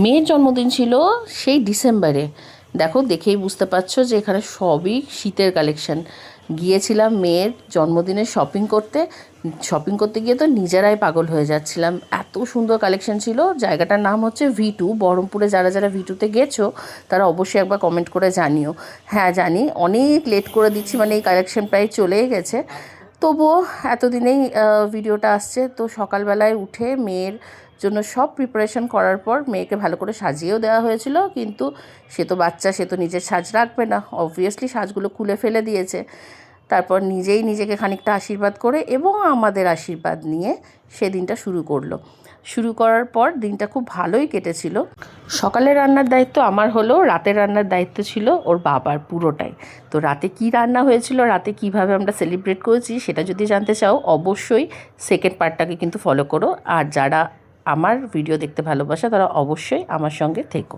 মেয়ের জন্মদিন ছিল সেই ডিসেম্বরে। দেখো, দেখেই বুঝতে পারছো যে এখানে সবই শীতের কালেকশন। গিয়েছিলাম মেয়ের জন্মদিনে শপিং করতে গিয়ে তো নিজেরাই পাগল হয়ে যাচ্ছিলাম, এত সুন্দর কালেকশন ছিল। জায়গাটার নাম হচ্ছে V2 বহরমপুরে। যারা যারা V2তে গেছো তারা অবশ্যই একবার কমেন্ট করে জানিও। হ্যাঁ জানি অনেক লেট করে দিচ্ছি, মানে এই কালেকশন প্রায় চলেই গেছে, তবুও এতদিনেই ভিডিওটা আসছে। তো সকালবেলায় উঠে মেয়ের জন্য সব প্রিপারেশন করার পর মেয়েকে ভালো করে সাজিয়েও দেওয়া হয়েছিল, কিন্তু সে তো বাচ্চা, সে তো নিজের সাজ রাখবে না, অবভিয়াসলি সাজগুলো খুলে ফেলে দিয়েছে। তারপর নিজেই নিজেকে খানিকটা আশীর্বাদ করে এবং আমাদের আশীর্বাদ নিয়ে সেদিনটা শুরু করার পর দিনটা খুব ভালোই কেটেছিল। সকালে রান্নার দায়িত্ব আমার হলেও রাতের রান্নার দায়িত্ব ছিল ওর বাবার পুরোটাই। তো রাতে কি রান্না হয়েছিল, রাতে কিভাবে আমরা সেলিব্রেট করেছি, সেটা যদি জানতে চাও অবশ্যই সেকেন্ড পার্টটাকে কিন্তু ফলো করো। আর যারা আমার ভিডিও দেখতে ভালোবাসে তারা অবশ্যই আমার সঙ্গে থেকো।